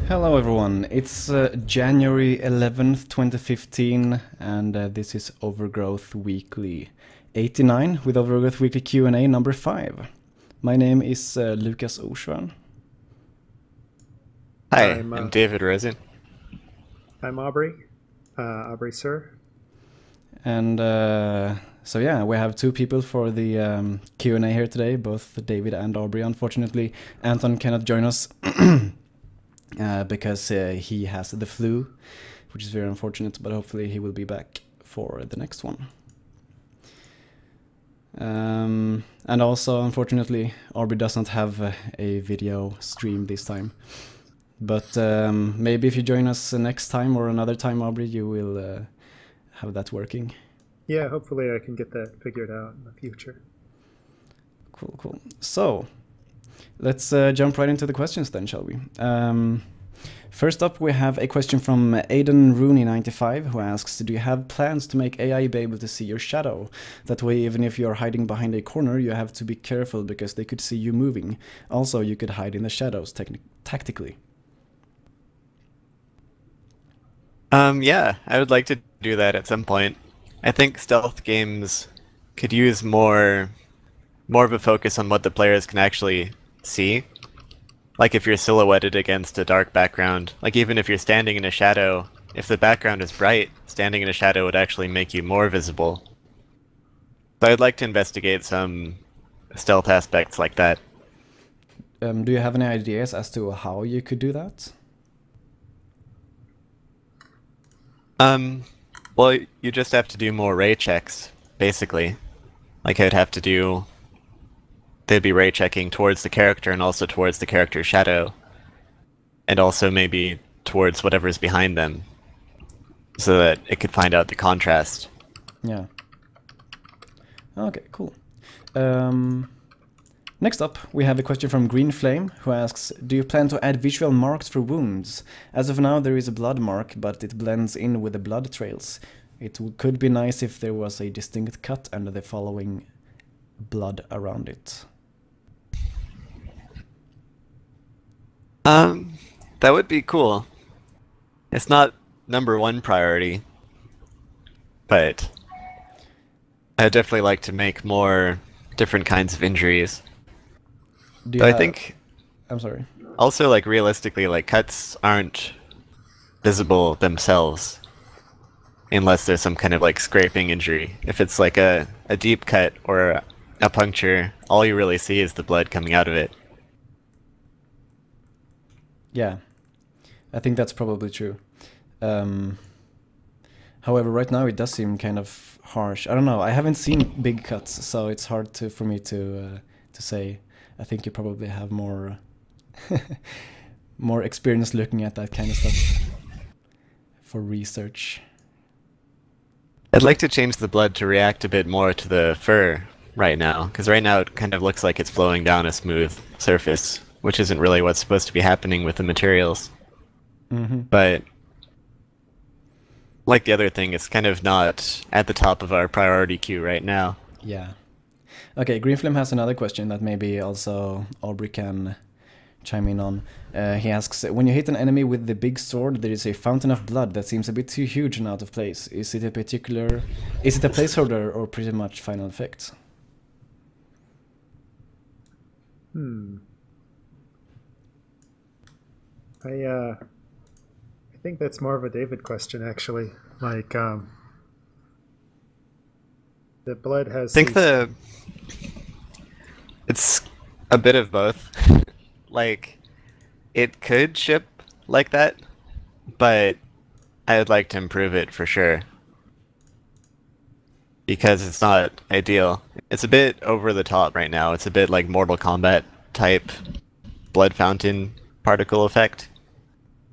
Hello everyone, it's January 11th, 2015, and this is Overgrowth Weekly 89 with Overgrowth Weekly Q&A number 5. My name is Lucas Oshwan. Hi, I'm David Rosen. I'm Aubrey Serr. And so yeah, we have two people for the Q&A here today, both David and Aubrey. Unfortunately, Anton cannot join us because he has the flu, which is very unfortunate, but hopefully he will be back for the next one. And also, unfortunately, Aubrey doesn't have a video stream this time. But maybe if you join us next time or another time, Aubrey, you will have that working. Yeah, hopefully I can get that figured out in the future. Cool. So, let's jump right into the questions then, shall we? First up, we have a question from Aidan Rooney95, who asks, do you have plans to make AI be able to see your shadow? That way, even if you are hiding behind a corner, you have to be careful because they could see you moving. Also, you could hide in the shadows tactically. Yeah, I would like to do that at some point. I think stealth games could use more of a focus on what the players can actually see. Like if you're silhouetted against a dark background, like even if you're standing in a shadow, if the background is bright, standing in a shadow would actually make you more visible. So I'd like to investigate some stealth aspects like that. Do you have any ideas as to how you could do that? Well, you just have to do more ray checks, basically. Like I'd have to do... They'd be ray checking towards the character and also towards the character's shadow. And also maybe towards whatever's behind them. So that it could find out the contrast. Yeah. Okay, cool. Next up, we have a question from Green Flame, who asks, do you plan to add visual marks for wounds? As of now, there is a blood mark, but it blends in with the blood trails. It could be nice if there was a distinct cut and the following blood around it. That would be cool. It's not #1 priority, but I'd definitely like to make more different kinds of injuries. I think... I'm sorry. Also, like, realistically, like, cuts aren't visible themselves unless there's some kind of, like, scraping injury. If it's, like, a deep cut or a puncture, all you really see is the blood coming out of it. Yeah, I think that's probably true. However, right now it does seem kind of harsh. I don't know, I haven't seen big cuts, so it's hard for me to say. I think you probably have more more experience looking at that kind of stuff for research. I'd like to change the blood to react a bit more to the fur right now, because right now it kind of looks like it's flowing down a smooth surface, which isn't really what's supposed to be happening with the materials. But like the other thing, it's kind of not at the top of our priority queue right now. Yeah. Okay, Greenflame has another question that maybe also Aubrey can chime in on. He asks, when you hit an enemy with the big sword, there is a fountain of blood that seems a bit too huge and out of place. Is it a placeholder or pretty much final effect? I think that's more of a David question, actually. Like, the blood has... I think it's a bit of both. Like, it could ship like that, but I'd like to improve it for sure. Because it's not ideal. It's a bit over the top right now. It's a bit like Mortal Kombat type blood fountain particle effect.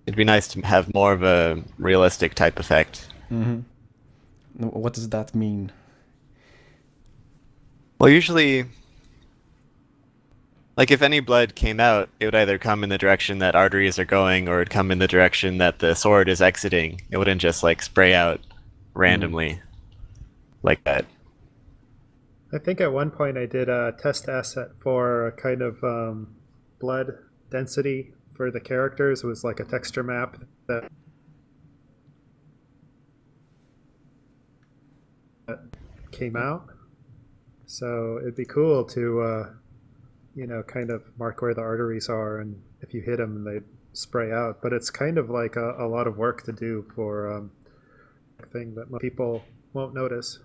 It'd be nice to have more of a realistic type effect. What does that mean? Well, usually, like if any blood came out, it would either come in the direction that arteries are going or it would come in the direction that the sword is exiting. It wouldn't just like spray out randomly like that. I think at one point I did a test asset for a kind of blood density for the characters was like a texture map that came out. So it'd be cool to, kind of mark where the arteries are, and if you hit them, they spray out. But it's kind of like a lot of work to do for a thing that most people won't notice.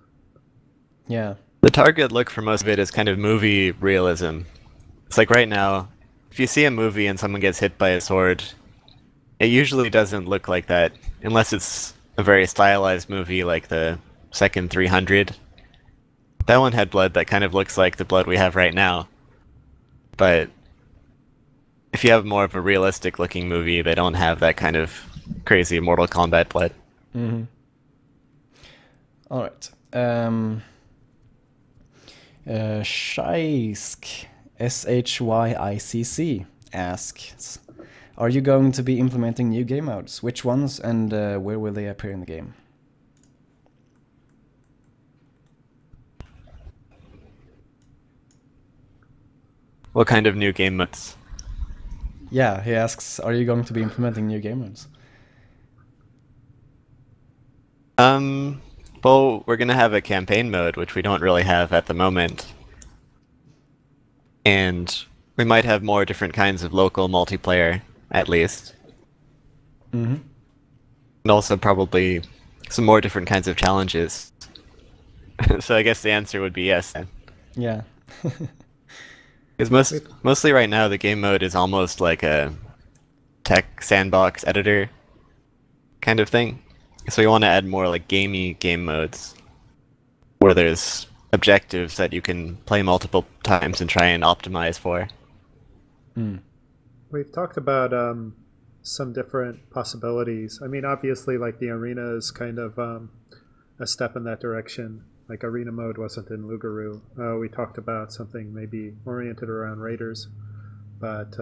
Yeah. The target look for most of it is kind of movie realism. It's like right now, if you see a movie and someone gets hit by a sword, it usually doesn't look like that, unless it's a very stylized movie like the second 300. That one had blood that kind of looks like the blood we have right now. But if you have more of a realistic looking movie, they don't have that kind of crazy Mortal Kombat blood. Mm-hmm. All right. Shyisk, SHYICC, asks, are you going to be implementing new game modes? Which ones, and where will they appear in the game? What kind of new game modes? Yeah, he asks, are you going to be implementing new game modes? Well, we're going to have a campaign mode, which we don't really have at the moment. And we might have more different kinds of local multiplayer, at least. Mm-hmm. And also probably some more different kinds of challenges. So I guess the answer would be yes then. Yeah. Because mostly right now the game mode is almost like a tech sandbox editor kind of thing. So we want to add more like gamey game modes where there's objectives that you can play multiple times and try and optimize for. Mm. We've talked about some different possibilities. I mean, obviously, like the arena is kind of a step in that direction. Like arena mode wasn't in Lugaru. We talked about something maybe oriented around raiders, but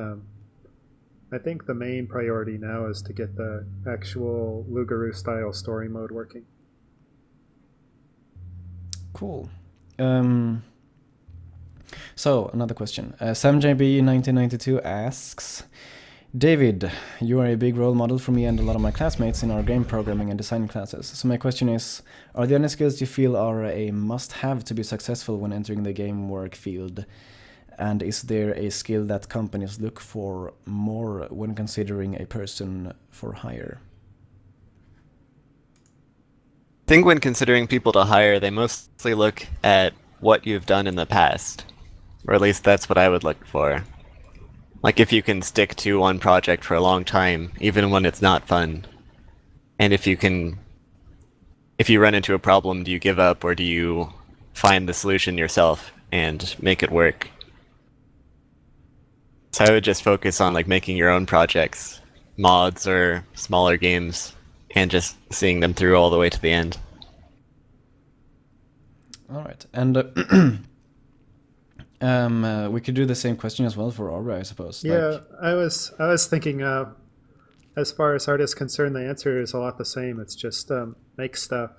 I think the main priority now is to get the actual Lugaru style story mode working. Cool. So another question. SamJB1992 asks, David, you are a big role model for me and a lot of my classmates in our game programming and design classes. So my question is, are there any skills you feel are a must-have to be successful when entering the game work field? And is there a skill that companies look for more when considering a person for hire? I think when considering people to hire, they mostly look at what you've done in the past. Or at least that's what I would look for. Like if you can stick to one project for a long time, even when it's not fun. And if you run into a problem, do you give up or do you find the solution yourself and make it work? So I would just focus on like making your own projects, mods or smaller games, and just seeing them through all the way to the end. All right, and we could do the same question as well for Aubrey, I suppose. Yeah, I was thinking, as far as art is concerned, the answer is a lot the same. It's just make stuff.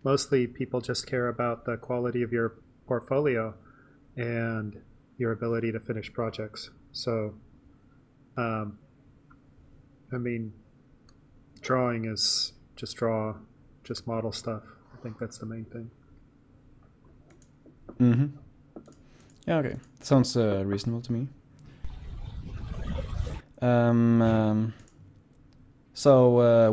Mostly people just care about the quality of your portfolio and your ability to finish projects. So, I mean, drawing is just model stuff. I think that's the main thing. Mm-hmm. Yeah, okay. Sounds reasonable to me. So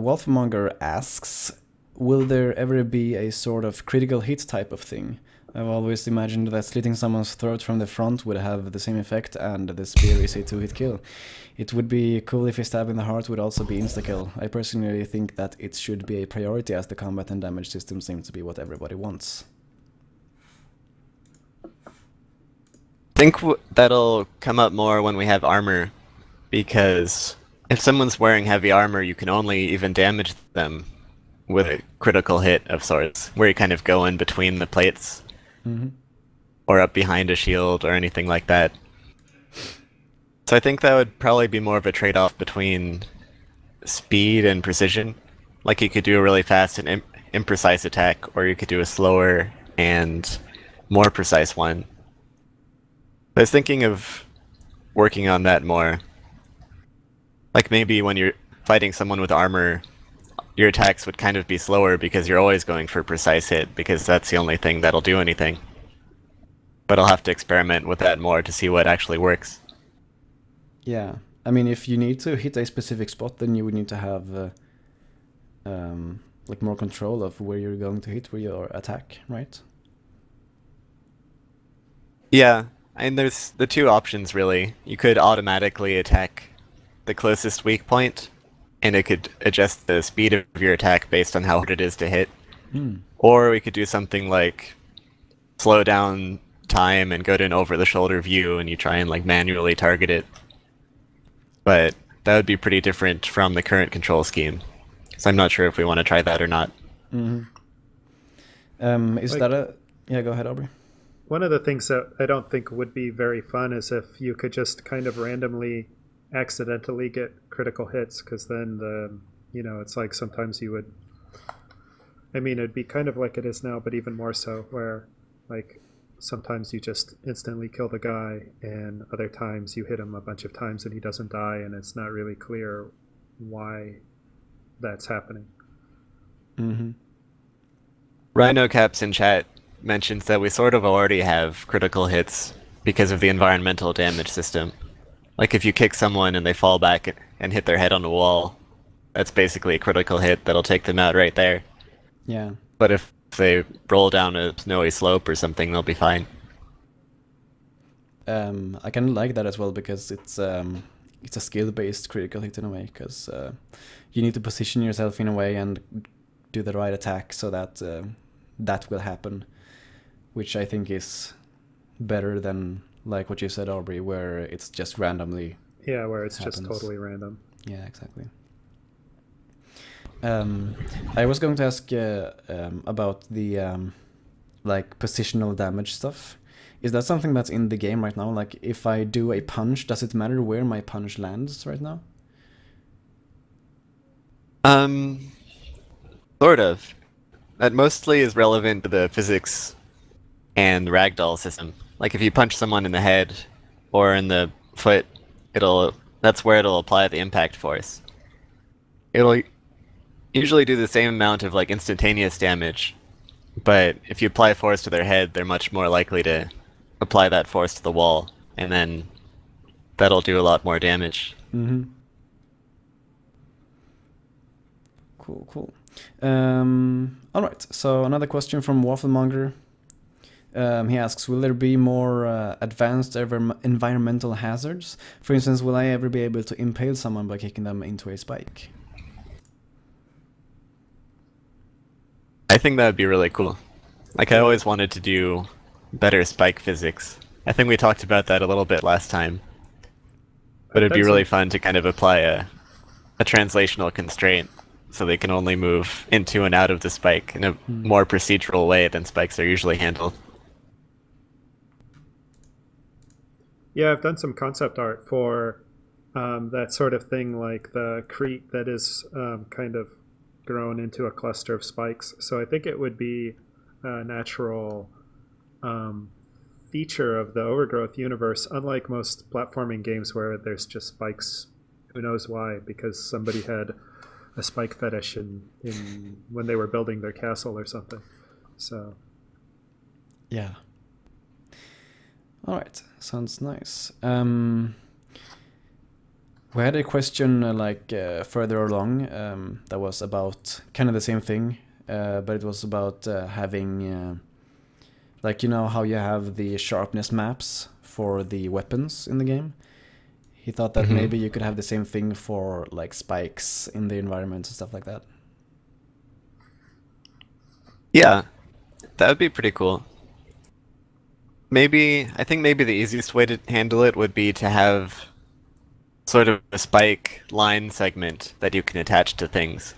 Wolfmonger asks, will there ever be a sort of critical hit type of thing? I've always imagined that slitting someone's throat from the front would have the same effect, and the spear is a 2-hit kill. It would be cool if a stab in the heart would also be insta-kill. I personally think that it should be a priority, as the combat and damage system seems to be what everybody wants. I think that'll come up more when we have armor, because if someone's wearing heavy armor, you can only even damage them with a critical hit of sorts, where you kind of go in between the plates. Mm-hmm. Or up behind a shield or anything like that. So I think that would probably be more of a trade-off between speed and precision. Like you could do a really fast and imprecise attack, or you could do a slower and more precise one. I was thinking of working on that more. Like maybe when you're fighting someone with armor, your attacks would kind of be slower because you're always going for precise hit, because that's the only thing that'll do anything. But I'll have to experiment with that more to see what actually works. Yeah, I mean, if you need to hit a specific spot, then you would need to have like more control of where you're going to hit with your attack, right? Yeah, and there's the two options really. You could automatically attack the closest weak point, and it could adjust the speed of your attack based on how hard it is to hit. Or we could do something like slow down time and go to an over-the-shoulder view, and you try and like manually target it. But that would be pretty different from the current control scheme. So I'm not sure if we want to try that or not. Is that a... Yeah, go ahead, Aubrey. One of the things that I don't think would be very fun is if you could just kind of randomly accidentally get critical hits, because then it's like sometimes you would, I mean, it'd be kind of like it is now, but even more so, where like sometimes you just instantly kill the guy, and other times you hit him a bunch of times and he doesn't die, and it's not really clear why that's happening. Rhino Caps in chat mentions that we sort of already have critical hits because of the environmental damage system. Like if you kick someone and they fall back and hit their head on a wall, that's basically a critical hit that'll take them out right there. Yeah. But if they roll down a snowy slope or something, they'll be fine. I kind of like that as well, because it's a skill-based critical hit in a way, because you need to position yourself in a way and do the right attack so that that will happen, which I think is better than like what you said, Aubrey, where it's just randomly. Yeah, where it's happens. Just totally random. Yeah, exactly. I was going to ask about the like positional damage stuff. Is that something that's in the game right now? Like if I do a punch, does it matter where my punch lands right now? Sort of. That mostly is relevant to the physics and ragdoll system. Like if you punch someone in the head or in the foot, that's where it'll apply the impact force. It'll usually do the same amount of like instantaneous damage, but if you apply force to their head, they're much more likely to apply that force to the wall, and then that'll do a lot more damage. Cool. All right, so another question from Wafflemonger. He asks, will there be more advanced environmental hazards? For instance, will I ever be able to impale someone by kicking them into a spike? I think that would be really cool. Like, I always wanted to do better spike physics. I think we talked about that a little bit last time. But it'd be really fun to kind of apply a translational constraint so they can only move into and out of the spike in a more procedural way than spikes are usually handled. Yeah, I've done some concept art for that sort of thing, like the Crete that is kind of grown into a cluster of spikes. So I think it would be a natural feature of the Overgrowth universe, unlike most platforming games where there's just spikes, who knows why, because somebody had a spike fetish in when they were building their castle or something. So yeah. All right, sounds nice. We had a question further along that was about kind of the same thing, but it was about having, like, you know how you have the sharpness maps for the weapons in the game? He thought that maybe you could have the same thing for like spikes in the environment and stuff like that. Yeah, that would be pretty cool. I think maybe the easiest way to handle it would be to have sort of a spike line segment that you can attach to things.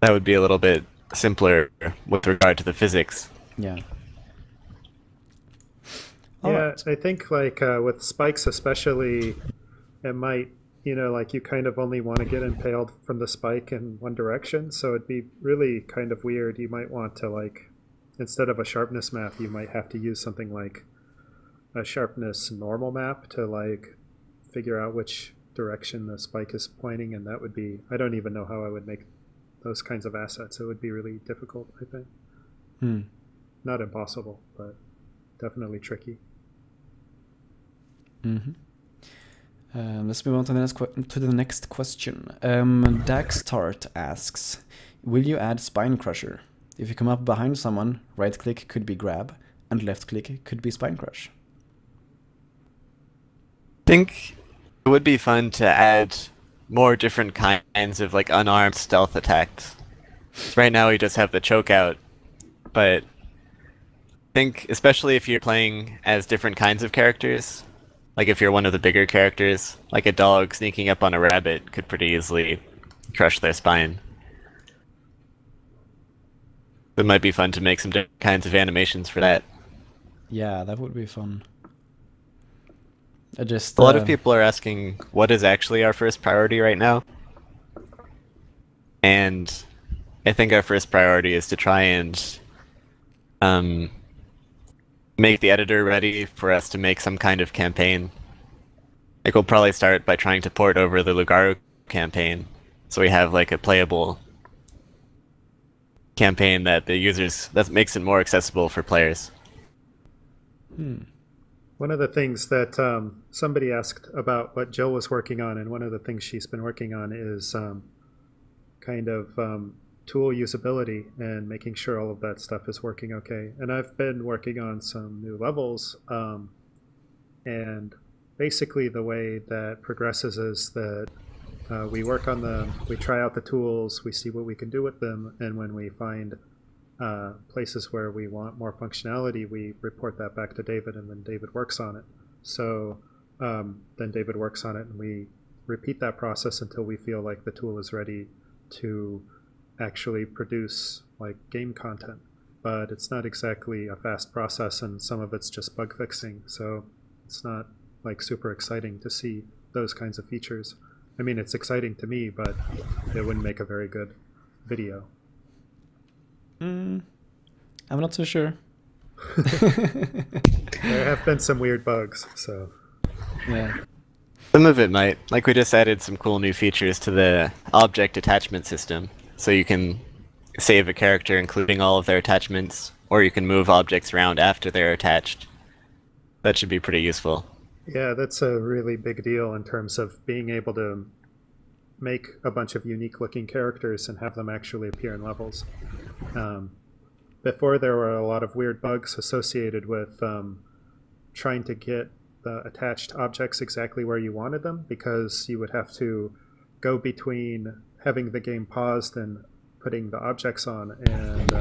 That would be a little bit simpler with regard to the physics. Yeah. Right. I think like with spikes especially, it might, like you kind of only want to get impaled from the spike in one direction, so it'd be really kind of weird. You might want to, like, instead of a sharpness map, you might have to use something like a sharpness normal map to like figure out which direction the spike is pointing, and that would be, I don't even know how I would make those kinds of assets. It would be really difficult, I think. Not impossible, but definitely tricky. Let's move on to the next question. Daxtart asks, will you add Spine Crusher? If you come up behind someone, right click could be grab, and left click could be Spine Crush. I think it would be fun to add more different kinds of like unarmed stealth attacks. Right now we just have the choke out, but I think especially if you're playing as different kinds of characters, like if you're one of the bigger characters, like a dog sneaking up on a rabbit could pretty easily crush their spine. It might be fun to make some different kinds of animations for that. Yeah, that would be fun. A lot of people are asking what is actually our first priority right now. And I think our first priority is to try and make the editor ready for us to make some kind of campaign. Like we'll probably start by trying to port over the Lugaru campaign, so we have like a playable campaign that makes it more accessible for players. One of the things that somebody asked about what Jill was working on, and one of the things she's been working on is kind of tool usability and making sure all of that stuff is working okay. And I've been working on some new levels, and basically the way that progresses is that we work on them, we try out the tools, we see what we can do with them, and when we find places where we want more functionality, we report that back to David, and then David works on it. So then David works on it, and we repeat that process until we feel like the tool is ready to actually produce like game content. But it's not exactly a fast process, and some of it's just bug fixing, so it's not like super exciting to see those kinds of features. I mean, it's exciting to me, but it wouldn't make a very good video. I'm not so sure. There have been some weird bugs, so yeah. Some of it might. Like we just added some cool new features to the object attachment system, so you can save a character including all of their attachments, or you can move objects around after they're attached. That should be pretty useful. Yeah, that's a really big deal in terms of being able to make a bunch of unique looking characters and have them actually appear in levels. Before, there were a lot of weird bugs associated with trying to get the attached objects exactly where you wanted them, because you would have to go between having the game paused and putting the objects on and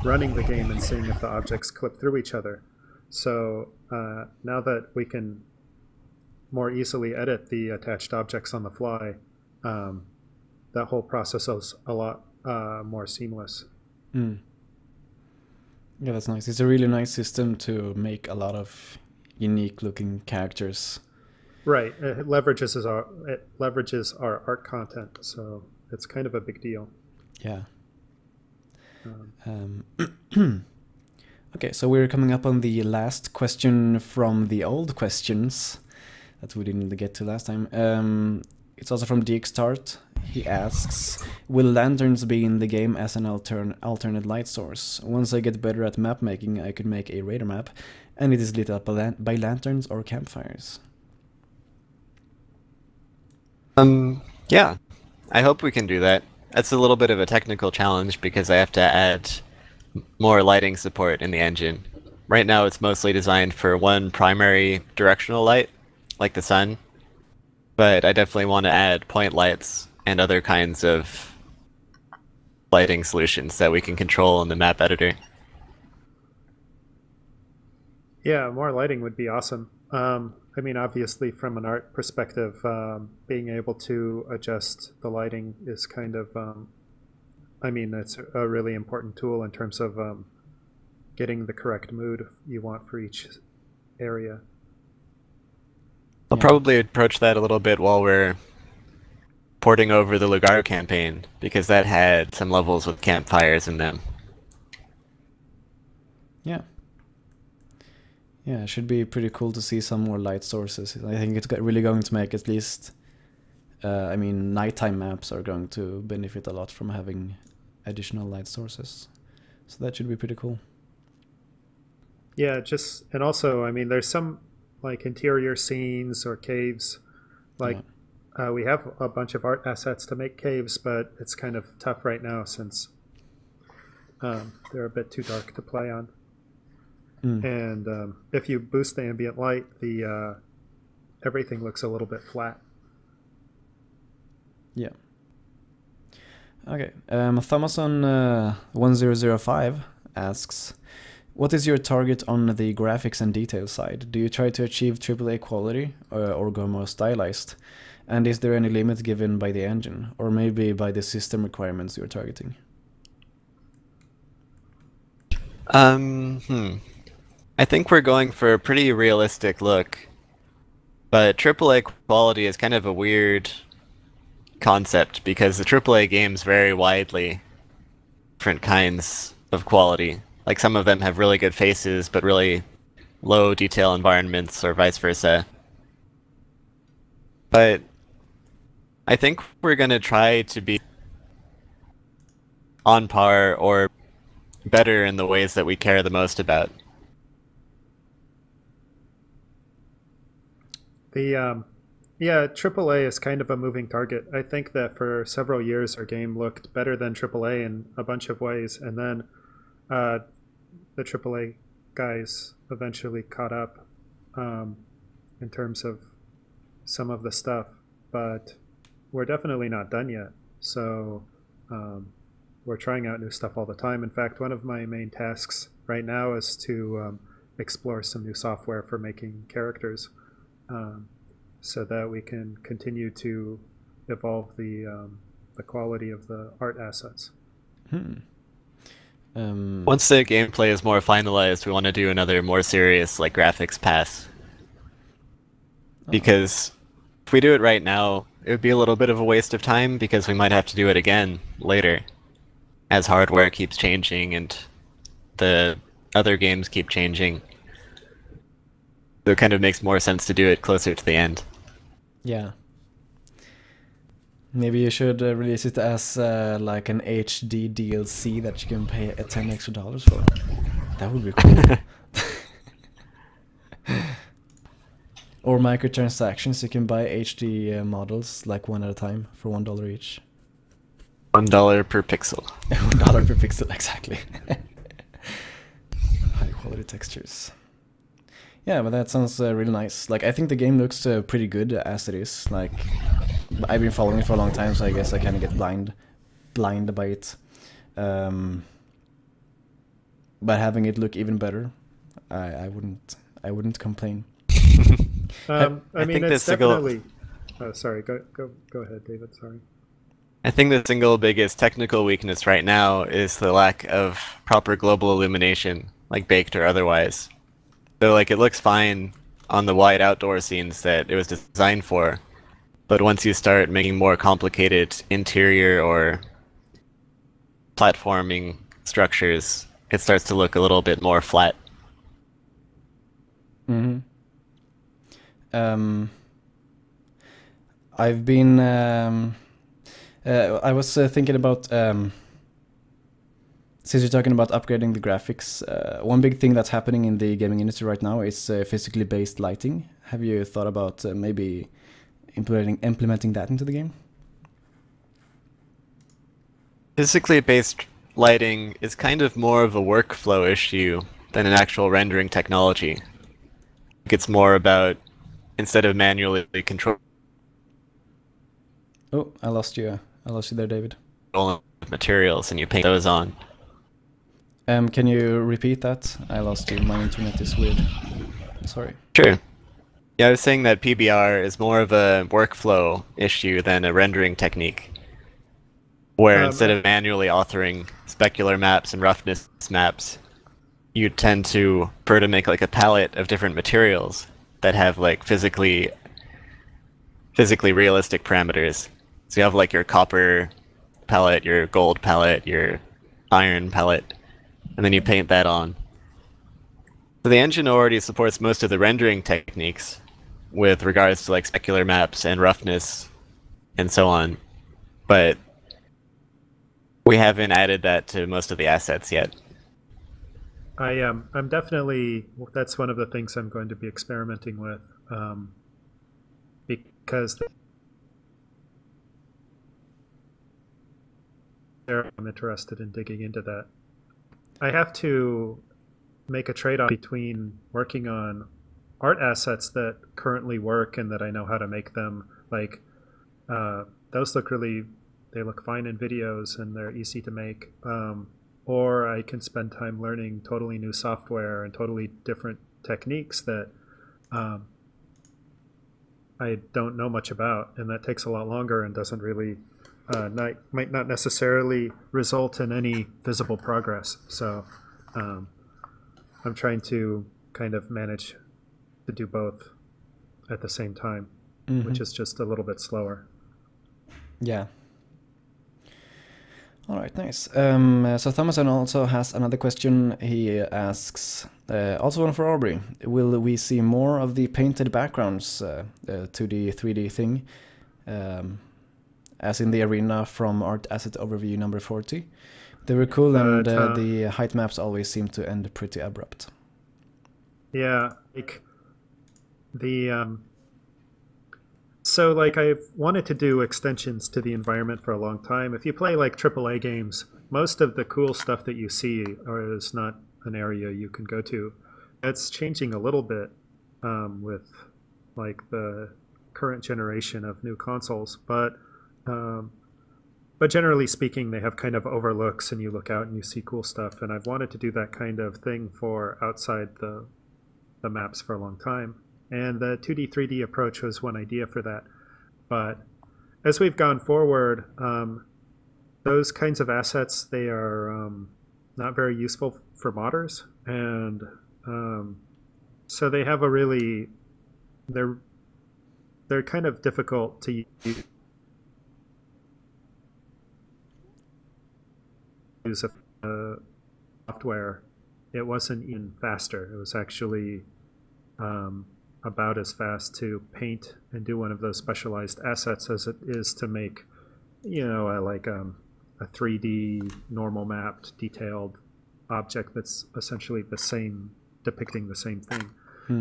running the game and seeing if the objects clip through each other. So now that we can more easily edit the attached objects on the fly, that whole process is a lot more seamless. Yeah, that's nice. It's a really nice system to make a lot of unique looking characters. Right. It leverages our art content, so it's kind of a big deal. Yeah. Okay, so we're coming up on the last question from the old questions that we didn't get to last time. It's also from Daxtart. He asks, will lanterns be in the game as an alternate light source? Once I get better at map making, I could make a radar map, and it is lit up by lanterns or campfires. Yeah, I hope we can do that. That's a little bit of a technical challenge because I have to add more lighting support in the engine. Right now it's mostly designed for one primary directional light, like the sun, but I definitely want to add point lights and other kinds of lighting solutions that we can control in the map editor. Yeah, more lighting would be awesome. I mean, obviously, from an art perspective, being able to adjust the lighting is kind of, I mean, it's a really important tool in terms of getting the correct mood you want for each area. I'll probably approach that a little bit while we're porting over the Lugaru campaign, because that had some levels with campfires in them. Yeah. Yeah, it should be pretty cool to see some more light sources. I think it's really going to make at least I mean, nighttime maps are going to benefit a lot from having additional light sources. So that should be pretty cool. Yeah, and also, I mean, there's some like interior scenes or caves. Like we have a bunch of art assets to make caves, but it's kind of tough right now since they're a bit too dark to play on. And if you boost the ambient light, the everything looks a little bit flat. Yeah. Okay. Thomas on 1005 asks, what is your target on the graphics and detail side? Do you try to achieve AAA quality or go more stylized? And is there any limit given by the engine, or maybe by the system requirements you're targeting? I think we're going for a pretty realistic look, but AAA quality is kind of a weird concept because the AAA games vary widely different kinds of quality. Like some of them have really good faces, but really low detail environments, or vice versa. But I think we're going to try to be on par or better in the ways that we care the most about. Yeah, AAA is kind of a moving target. I think that for several years our game looked better than AAA in a bunch of ways, and then the AAA guys eventually caught up in terms of some of the stuff, but we're definitely not done yet. So we're trying out new stuff all the time. In fact, one of my main tasks right now is to explore some new software for making characters, so that we can continue to evolve the quality of the art assets. Once the gameplay is more finalized, we want to do another more serious like graphics pass. Because if we do it right now, it would be a little bit of a waste of time because we might have to do it again later as hardware keeps changing and the other games keep changing. So it kind of makes more sense to do it closer to the end. Yeah. Maybe you should release it as like an HD DLC that you can pay $10 extra for. That would be cool. Or microtransactions, you can buy HD models like one at a time for $1 each. $1 per pixel. $1 per pixel, exactly. High quality textures. Yeah, but that sounds really nice. Like, I think the game looks pretty good as it is. Like, I've been following it for a long time, so I guess I kind of get blind by it. But having it look even better, I wouldn't complain. I mean, it's definitely. Oh, sorry. Go ahead, David. Sorry. I think the single biggest technical weakness right now is the lack of proper global illumination, like baked or otherwise. So, like, it looks fine on the wide outdoor scenes that it was designed for, but once you start making more complicated interior or platforming structures, it starts to look a little bit more flat. Mm-hmm. I've been. I was thinking about. Since you're talking about upgrading the graphics, one big thing that's happening in the gaming industry right now is physically based lighting. Have you thought about maybe implementing that into the game? Physically based lighting is kind of more of a workflow issue than an actual rendering technology. It's more about, instead of manually controlling. Oh, I lost you there, David. Materials, and you paint those on. Can you repeat that? I lost you. My internet is weird. Sorry. Sure. Yeah, I was saying that PBR is more of a workflow issue than a rendering technique. Where instead of manually authoring specular maps and roughness maps, you tend to prefer to make like a palette of different materials that have like physically realistic parameters. So you have like your copper palette, your gold palette, your iron palette, and then you paint that on. So the engine already supports most of the rendering techniques with regards to like specular maps and roughness and so on. But we haven't added that to most of the assets yet. I'm definitely, that's one of the things I'm going to be experimenting with, because I'm interested in digging into that. I have to make a trade-off between working on art assets that currently work and that I know how to make them. Like, those look they look fine in videos and they're easy to make. Or I can spend time learning totally new software and totally different techniques that I don't know much about, and that takes a lot longer and doesn't really might not necessarily result in any visible progress. So I'm trying to kind of manage to do both at the same time, which is just a little bit slower. Yeah. All right, nice. So Thomason also has another question. He asks, also one for Aubrey, will we see more of the painted backgrounds to the 3D thing, as in the arena from Art Asset Overview number 40? They were cool, and the height maps always seem to end pretty abrupt. Yeah, like the so like I've wanted to do extensions to the environment for a long time. If you play like AAA games, most of the cool stuff that you see is not an area you can go to. It's changing a little bit with like the current generation of new consoles, but generally speaking, they have kind of overlooks, and you look out and you see cool stuff. And I've wanted to do that kind of thing for outside the maps for a long time. And the 2D, 3D approach was one idea for that. But as we've gone forward, those kinds of assets, they are not very useful for modders. And so they have a really, they're kind of difficult to use software. It wasn't even faster. It was actually about as fast to paint and do one of those specialized assets as it is to make, you know, a 3D normal mapped detailed object that's essentially the same, depicting the same thing.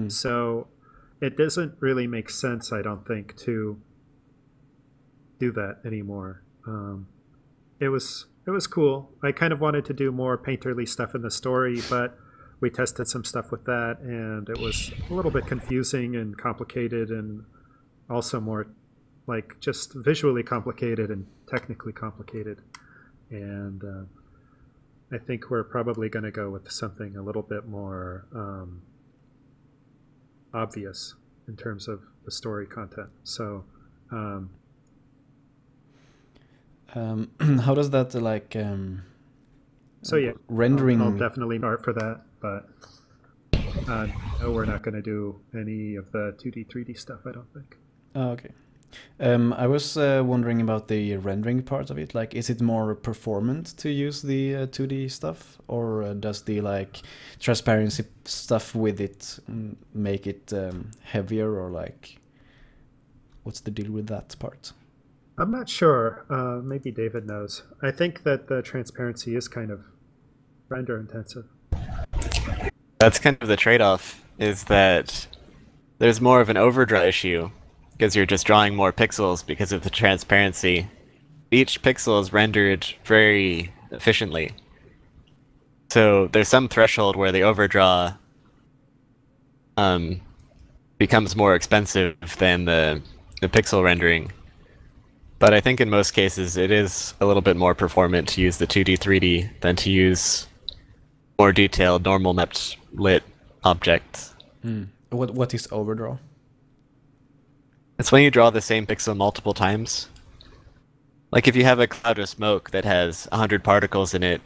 So it doesn't really make sense, I don't think, to do that anymore. It was cool. I kind of wanted to do more painterly stuff in the story, but we tested some stuff with that, and it was a little bit confusing and complicated, and also more like just visually complicated and technically complicated. And I think we're probably going to go with something a little bit more obvious in terms of the story content. So how does that like so yeah, rendering? I'll definitely art for that, but no, we're not going to do any of the 2D, 3D stuff, I don't think. Oh, okay. I was wondering about the rendering part of it. Like, is it more performant to use the 2D stuff, or does the like transparency stuff with it make it heavier, or like, what's the deal with that part? I'm not sure. Maybe David knows. I think that the transparency is kind of render intensive. That's kind of the trade-off, is that there's more of an overdraw issue, because you're just drawing more pixels because of the transparency. Each pixel is rendered very efficiently. So there's some threshold where the overdraw becomes more expensive than the pixel rendering. But I think in most cases it is a little bit more performant to use the 2D, 3D than to use more detailed, normal mapped lit objects. What is overdraw? It's when you draw the same pixel multiple times. Like if you have a cloud of smoke that has 100 particles in it,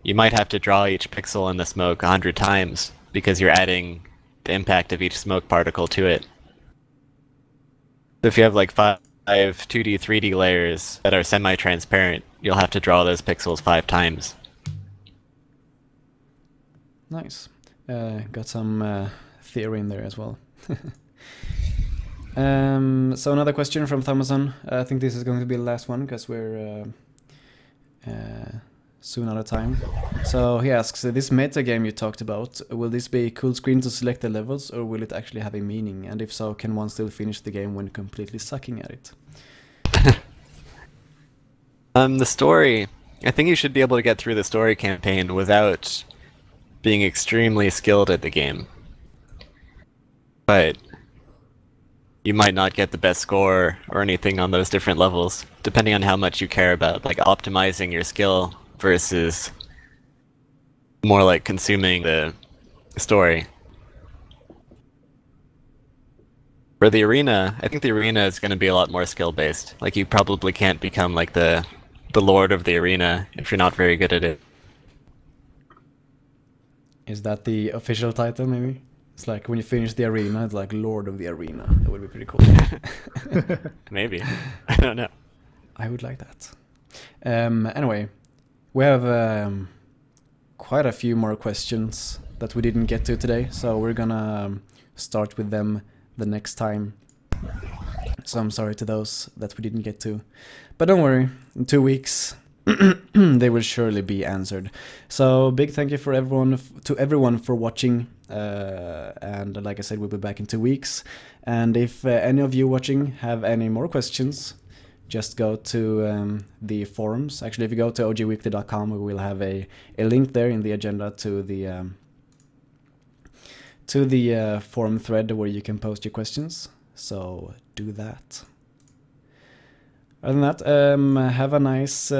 you might have to draw each pixel in the smoke 100 times because you're adding the impact of each smoke particle to it. So if you have like 5 2D, 3D layers that are semi-transparent, you'll have to draw those pixels 5 times. Nice. Got some theory in there as well. So another question from Thomason. I think this is going to be the last one because we're soon out of time. So he asks, this meta game you talked about, will this be a cool screen to select the levels, or will it actually have a meaning? And if so, can one still finish the game when completely sucking at it? The story, I think you should be able to get through the story campaign without being extremely skilled at the game. But you might not get the best score or anything on those different levels, depending on how much you care about like optimizing your skill versus more like consuming the story. For the arena, I think the arena is going to be a lot more skill-based. Like, you probably can't become like the lord of the arena if you're not very good at it. Is that the official title, maybe? It's like when you finish the arena, it's like Lord of the Arena. That would be pretty cool. Maybe. I don't know. I would like that. Anyway, we have quite a few more questions that we didn't get to today, so we're gonna start with them the next time. So I'm sorry to those that we didn't get to. But don't worry, in 2 weeks they will surely be answered. So big thank you for everyone for watching. And like I said, we'll be back in 2 weeks. And if any of you watching have any more questions, just go to the forums. Actually, if you go to ogweekly.com, we will have a link there in the agenda to the forum thread where you can post your questions. So do that. Other than that, have a nice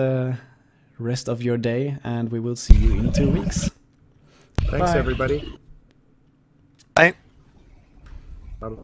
rest of your day, and we will see you in 2 weeks. Thanks, Bye. everybody. Bye. Bye.